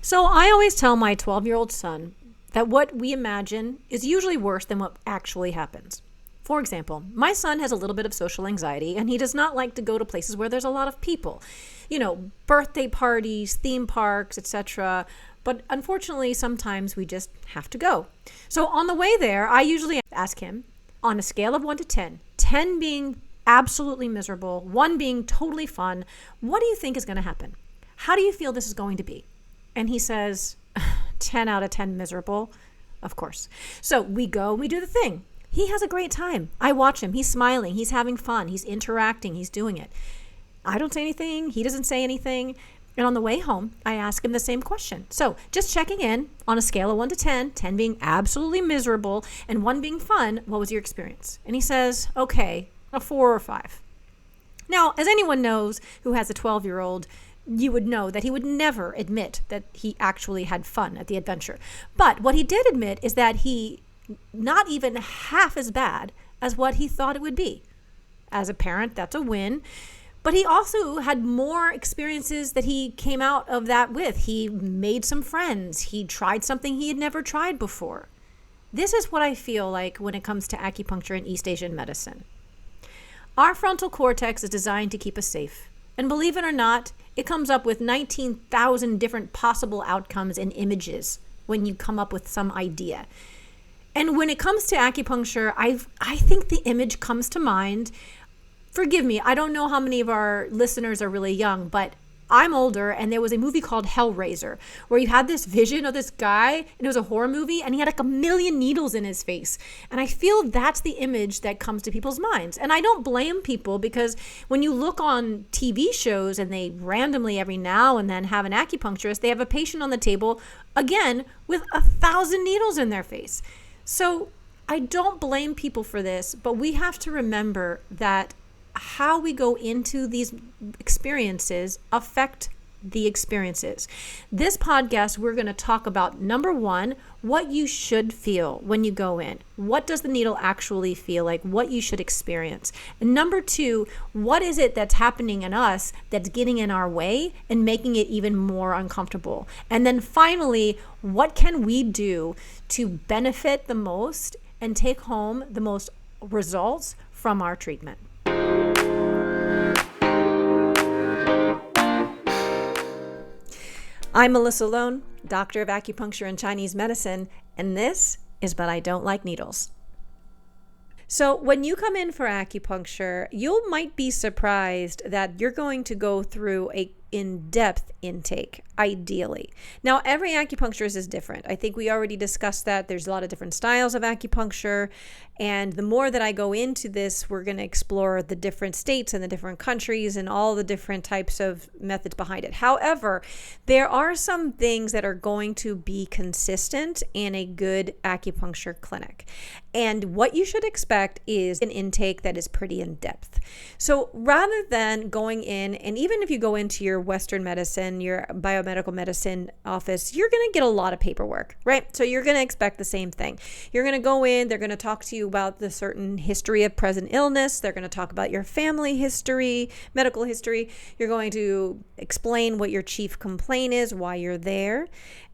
So I always tell my 12-year-old son that what we imagine is usually worse than what actually happens. For example, my son has a little bit of social anxiety and he does not like to go to places where there's a lot of people. Birthday parties, theme parks, etc. But unfortunately, sometimes we just have to go. So on the way there, I usually ask him on a scale of 1 to 10, 10 being absolutely miserable, 1 being totally fun, what do you think is going to happen? How do you feel this is going to be? And he says, 10 out of 10 miserable, of course. So we go and we do the thing. He has a great time. I watch him. He's smiling. He's having fun. He's interacting. He's doing it. I don't say anything. He doesn't say anything. And on the way home, I ask him the same question. So just checking in on a scale of 1 to 10, 10 being absolutely miserable and 1 being fun, what was your experience? And he says, okay, a 4 or 5. Now, as anyone knows who has a 12-year-old, you would know that he would never admit that he actually had fun at the adventure. But what he did admit is that he not even half as bad as what he thought it would be. As a parent, that's a win. But he also had more experiences that he came out of that with. He made some friends. He tried something he had never tried before. This is what I feel like when it comes to acupuncture and East Asian medicine. Our frontal cortex is designed to keep us safe. And believe it or not, it comes up with 19,000 different possible outcomes and images when you come up with some idea. And when it comes to acupuncture, I think the image comes to mind. Forgive me, I don't know how many of our listeners are really young, but I'm older, and there was a movie called Hellraiser where you had this vision of this guy, and it was a horror movie, and he had like a million needles in his face. And I feel that's the image that comes to people's minds. And I don't blame people, because when you look on TV shows and they randomly every now and then have an acupuncturist, they have a patient on the table, again, with 1,000 needles in their face. So I don't blame people for this, but we have to remember that how we go into these experiences affect the experiences. This podcast, we're going to talk about, number 1, what you should feel when you go in. What does the needle actually feel like? What you should experience. And number 2, what is it that's happening in us that's getting in our way and making it even more uncomfortable? And then finally, what can we do to benefit the most and take home the most results from our treatment? I'm Melissa Lone, Doctor of Acupuncture and Chinese Medicine, and this is But I Don't Like Needles. So when you come in for acupuncture, you might be surprised that you're going to go through a in-depth intake, ideally. Now, every acupuncturist is different. I think we already discussed that. There's a lot of different styles of acupuncture. And the more that I go into this, we're going to explore the different states and the different countries and all the different types of methods behind it. However, there are some things that are going to be consistent in a good acupuncture clinic. And what you should expect is an intake that is pretty in-depth. So rather than going in, and even if you go into your Western medicine, your biomedical medicine office, you're going to get a lot of paperwork, right? So you're going to expect the same thing. You're going to go in, they're going to talk to you about the certain history of present illness. They're going to talk about your family history, medical history. You're going to explain what your chief complaint is, why you're there.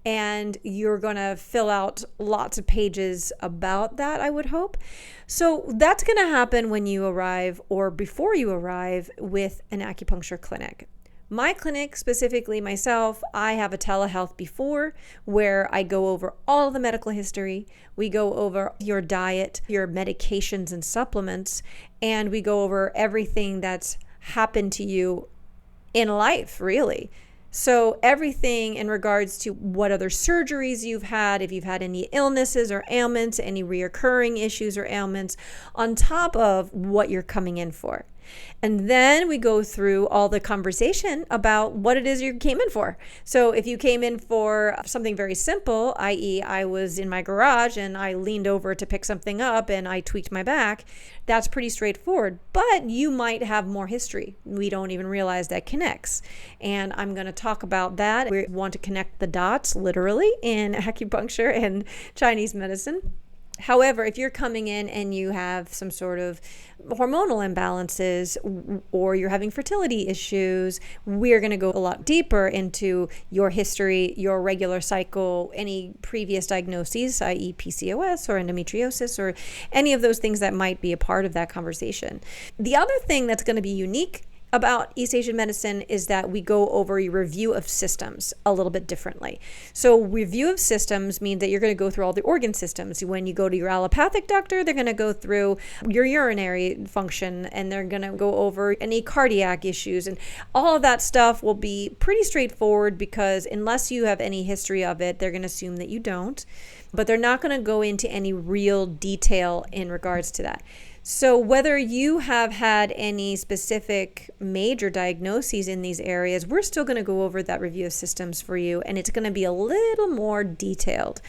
And you're going to fill out lots of pages about that, I would hope. So that's going to happen when you arrive or before you arrive with an acupuncture clinic. My clinic, specifically myself, I have a telehealth before where I go over all of the medical history. We go over your diet, your medications and supplements, and we go over everything that's happened to you in life, really. So everything in regards to what other surgeries you've had, if you've had any illnesses or ailments, any reoccurring issues or ailments, on top of what you're coming in for. And then we go through all the conversation about what it is you came in for. So if you came in for something very simple, i.e. I was in my garage and I leaned over to pick something up and I tweaked my back, that's pretty straightforward. But you might have more history. We don't even realize that connects. And I'm going to talk about that. We want to connect the dots, literally, in acupuncture and Chinese medicine. However, if you're coming in and you have some sort of hormonal imbalances or you're having fertility issues, we're going to go a lot deeper into your history, your regular cycle, any previous diagnoses, i.e. PCOS or endometriosis or any of those things that might be a part of that conversation. The other thing that's going to be unique about East Asian medicine is that we go over a review of systems a little bit differently. So review of systems means that you're going to go through all the organ systems. When you go to your allopathic doctor, they're going to go through your urinary function and they're going to go over any cardiac issues, and all of that stuff will be pretty straightforward because unless you have any history of it, they're going to assume that you don't, but they're not going to go into any real detail in regards to that. So whether you have had any specific major diagnoses in these areas, we're still going to go over that review of systems for you, and it's going to be a little more detailed.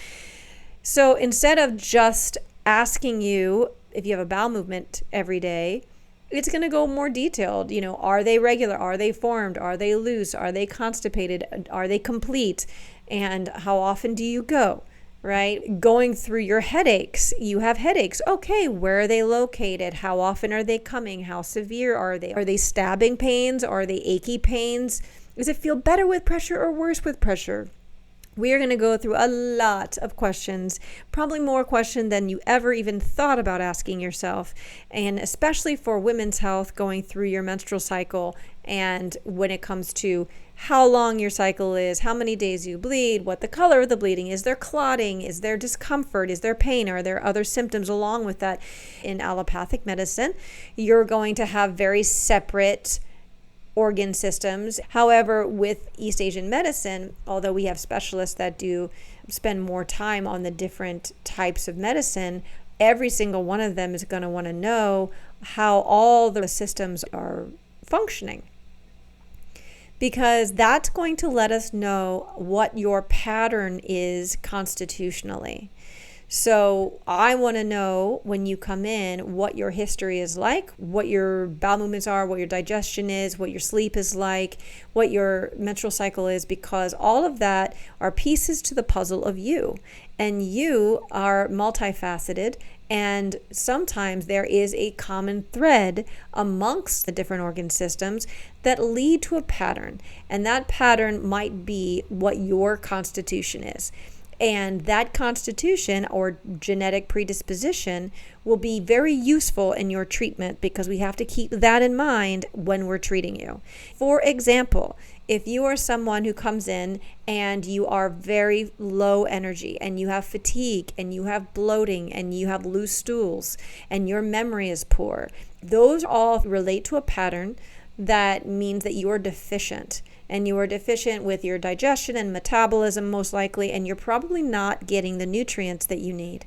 So instead of just asking you if you have a bowel movement every day, it's going to go more detailed. Are they regular? Are they formed? Are they loose? Are they constipated? Are they complete? And how often do you go? Right? Going through your headaches. You have headaches. Okay, where are they located? How often are they coming? How severe are they? Are they stabbing pains? Are they achy pains? Does it feel better with pressure or worse with pressure? We are going to go through a lot of questions, probably more questions than you ever even thought about asking yourself, and especially for women's health, going through your menstrual cycle, and when it comes to how long your cycle is, how many days you bleed, what the color of the bleeding is, there clotting, is there discomfort, is there pain, are there other symptoms along with that. In allopathic medicine, you're going to have very separate organ systems. However, with East Asian medicine, although we have specialists that do spend more time on the different types of medicine, every single one of them is going to want to know how all the systems are functioning, because that's going to let us know what your pattern is constitutionally. So I want to know when you come in what your history is like, what your bowel movements are, what your digestion is, what your sleep is like, what your menstrual cycle is, because all of that are pieces to the puzzle of you. And you are multifaceted, and sometimes there is a common thread amongst the different organ systems that lead to a pattern. And that pattern might be what your constitution is. And that constitution or genetic predisposition will be very useful in your treatment, because we have to keep that in mind when we're treating you. For example, if you are someone who comes in and you are very low energy and you have fatigue and you have bloating and you have loose stools and your memory is poor, those all relate to a pattern that means that you are deficient. And you are deficient with your digestion and metabolism most likely, and you're probably not getting the nutrients that you need.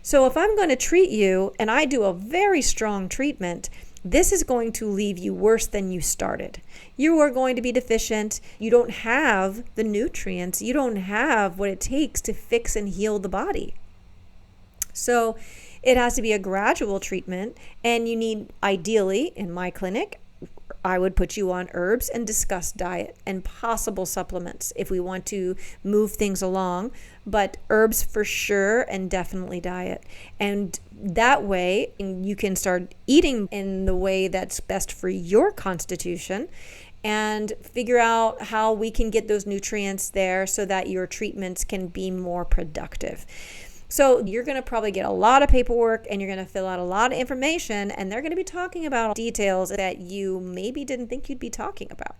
So if I'm going to treat you and I do a very strong treatment, this is going to leave you worse than you started. You are going to be deficient. You don't have the nutrients. You don't have what it takes to fix and heal the body. So it has to be a gradual treatment, and you need, ideally, in my clinic, I would put you on herbs and discuss diet and possible supplements if we want to move things along, but herbs for sure, and definitely diet. And that way you can start eating in the way that's best for your constitution and figure out how we can get those nutrients there so that your treatments can be more productive. So you're going to probably get a lot of paperwork and you're going to fill out a lot of information, and they're going to be talking about details that you maybe didn't think you'd be talking about.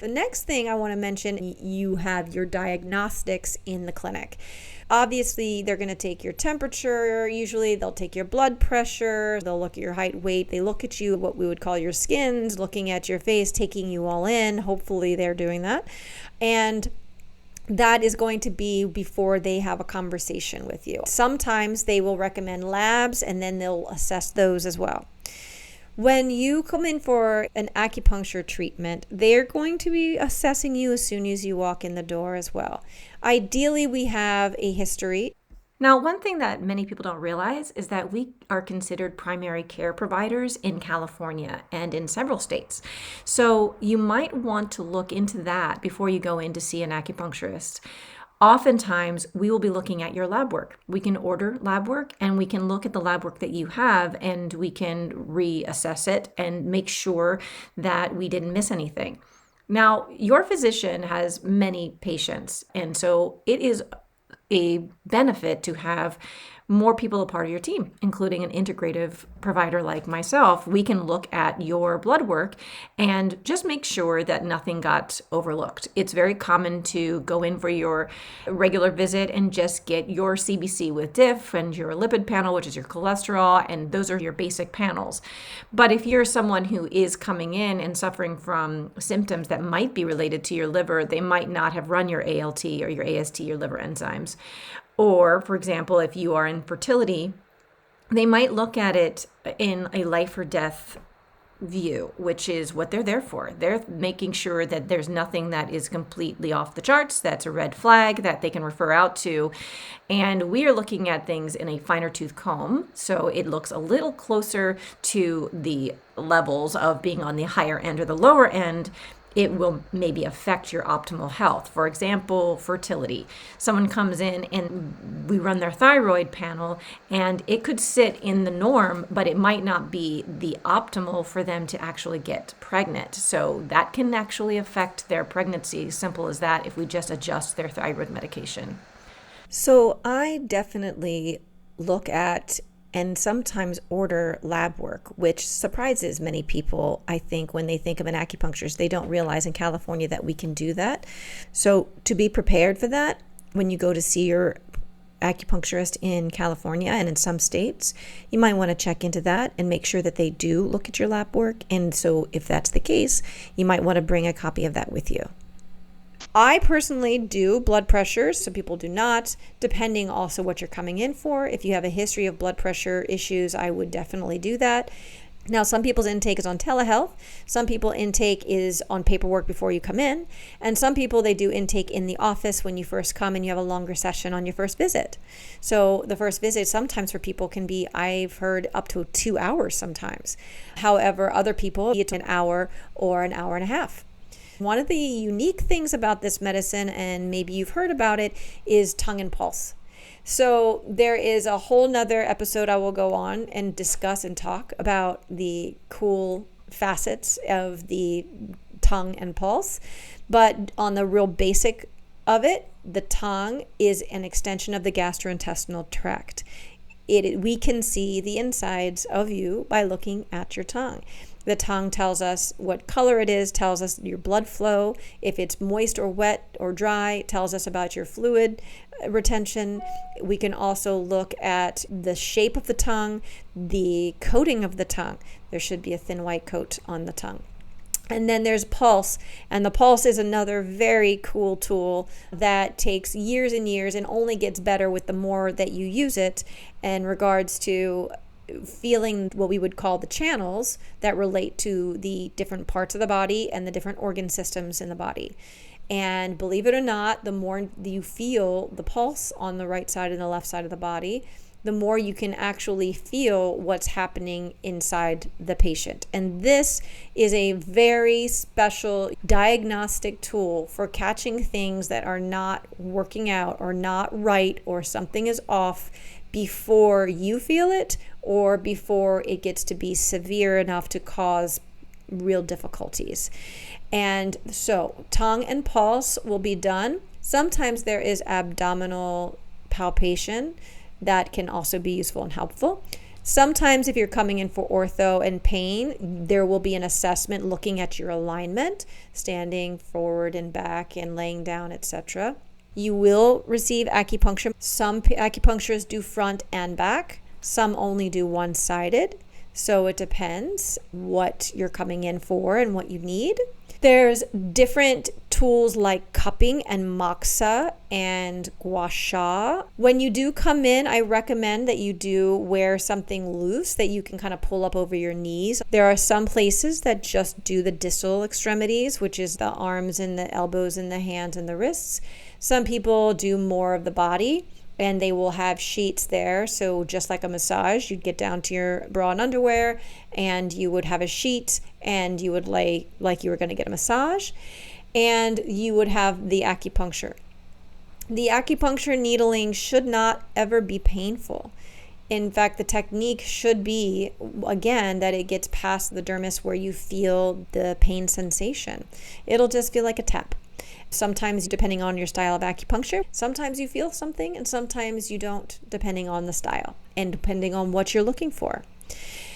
The next thing I want to mention, you have your diagnostics in the clinic. Obviously, they're going to take your temperature. Usually they'll take your blood pressure. They'll look at your height, weight. They look at you, what we would call your skins, looking at your face, taking you all in. Hopefully they're doing that. And that is going to be before they have a conversation with you. Sometimes they will recommend labs, and then they'll assess those as well. When you come in for an acupuncture treatment, they're going to be assessing you as soon as you walk in the door as well. Ideally, we have a history. Now, one thing that many people don't realize is that we are considered primary care providers in California and in several states. So you might want to look into that before you go in to see an acupuncturist. Oftentimes, we will be looking at your lab work. We can order lab work and we can look at the lab work that you have and we can reassess it and make sure that we didn't miss anything. Now, your physician has many patients, and so it is a benefit to have more people a part of your team, including an integrative provider like myself. We can look at your blood work and just make sure that nothing got overlooked. It's very common to go in for your regular visit and just get your CBC with diff and your lipid panel, which is your cholesterol, and those are your basic panels. But if you're someone who is coming in and suffering from symptoms that might be related to your liver, they might not have run your ALT or your AST, your liver enzymes. Or, for example, if you are in fertility, they might look at it in a life or death view, which is what they're there for. They're making sure that there's nothing that is completely off the charts, that's a red flag that they can refer out to. And we are looking at things in a finer tooth comb, so it looks a little closer to the levels of being on the higher end or the lower end. It will maybe affect your optimal health. For example, fertility. Someone comes in and we run their thyroid panel and it could sit in the norm, but it might not be the optimal for them to actually get pregnant. So that can actually affect their pregnancy, simple as that, if we just adjust their thyroid medication. So I definitely look at and sometimes order lab work, which surprises many people, I think, when they think of an acupuncturist. They don't realize in California that we can do that. So to be prepared for that, when you go to see your acupuncturist in California and in some states, you might want to check into that and make sure that they do look at your lab work. And so if that's the case, you might want to bring a copy of that with you. I personally do blood pressure. Some people do not, depending also what you're coming in for. If you have a history of blood pressure issues, I would definitely do that. Now, some people's intake is on telehealth. Some people intake is on paperwork before you come in. And some people, they do intake in the office when you first come and you have a longer session on your first visit. So the first visit sometimes for people can be, I've heard, up to 2 hours sometimes. However, other people, it's an hour or an hour and a half. One of the unique things about this medicine, and maybe you've heard about it, is tongue and pulse. So there is a whole nother episode I will go on and discuss and talk about the cool facets of the tongue and pulse. But on the real basic of it, the tongue is an extension of the gastrointestinal tract. We can see the insides of you by looking at your tongue. The tongue tells us what color it is, tells us your blood flow. If it's moist or wet or dry, it tells us about your fluid retention. We can also look at the shape of the tongue, the coating of the tongue. There should be a thin white coat on the tongue. And then there's pulse, and the pulse is another very cool tool that takes years and years and only gets better with the more that you use it in regards to feeling what we would call the channels that relate to the different parts of the body and the different organ systems in the body. And believe it or not, the more you feel the pulse on the right side and the left side of the body, the more you can actually feel what's happening inside the patient. And this is a very special diagnostic tool for catching things that are not working out or not right or something is off before you feel it or before it gets to be severe enough to cause real difficulties. And so tongue and pulse will be done. Sometimes there is abdominal palpation that can also be useful and helpful. Sometimes if you're coming in for ortho and pain, there will be an assessment looking at your alignment, standing forward and back and laying down, etc. You will receive acupuncture. Some acupuncturists do front and back. Some only do one-sided. So it depends what you're coming in for and what you need. There's different tools like cupping and moxa and gua sha. When you do come in, I recommend that you do wear something loose that you can kind of pull up over your knees. There are some places that just do the distal extremities, which is the arms and the elbows and the hands and the wrists. Some people do more of the body, and they will have sheets there. So just like a massage, you'd get down to your bra and underwear and you would have a sheet and you would lay like you were going to get a massage, and you would have the acupuncture. The acupuncture needling should not ever be painful. In fact, the technique should be, again, that it gets past the dermis where you feel the pain sensation. It'll just feel like a tap. Sometimes, depending on your style of acupuncture, sometimes you feel something and sometimes you don't, depending on the style and depending on what you're looking for.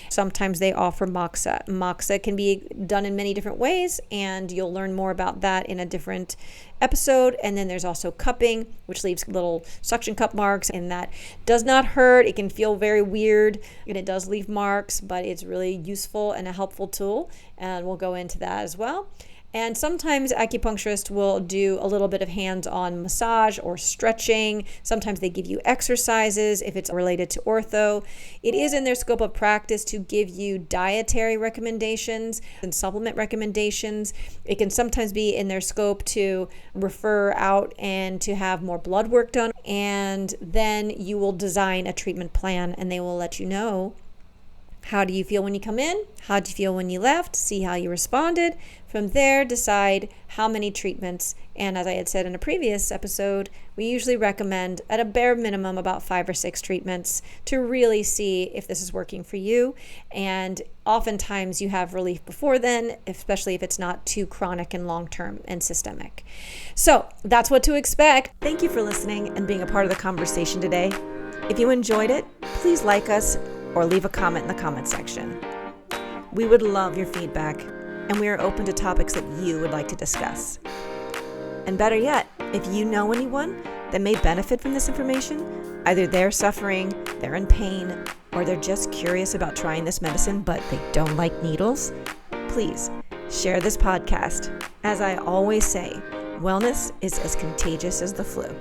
Sometimes they offer moxa. Moxa can be done in many different ways, and you'll learn more about that in a different episode. And then there's also cupping, which leaves little suction cup marks, and that does not hurt. It can feel very weird, and it does leave marks, but it's really useful and a helpful tool, and we'll go into that as well. And sometimes acupuncturists will do a little bit of hands-on massage or stretching. Sometimes they give you exercises if it's related to ortho. It is in their scope of practice to give you dietary recommendations and supplement recommendations. It can sometimes be in their scope to refer out and to have more blood work done. And then you will design a treatment plan, and they will let you know, how do you feel when you come in? How do you feel when you left? See how you responded. From there, decide how many treatments. And as I had said in a previous episode, we usually recommend at a bare minimum about 5 or 6 treatments to really see if this is working for you. And oftentimes you have relief before then, especially if it's not too chronic and long-term and systemic. So that's what to expect. Thank you for listening and being a part of the conversation today. If you enjoyed it, please like us or leave a comment in the comment section. We would love your feedback, and we are open to topics that you would like to discuss. And better yet, if you know anyone that may benefit from this information, either they're suffering, they're in pain, or they're just curious about trying this medicine but they don't like needles, please share this podcast. As I always say, wellness is as contagious as the flu.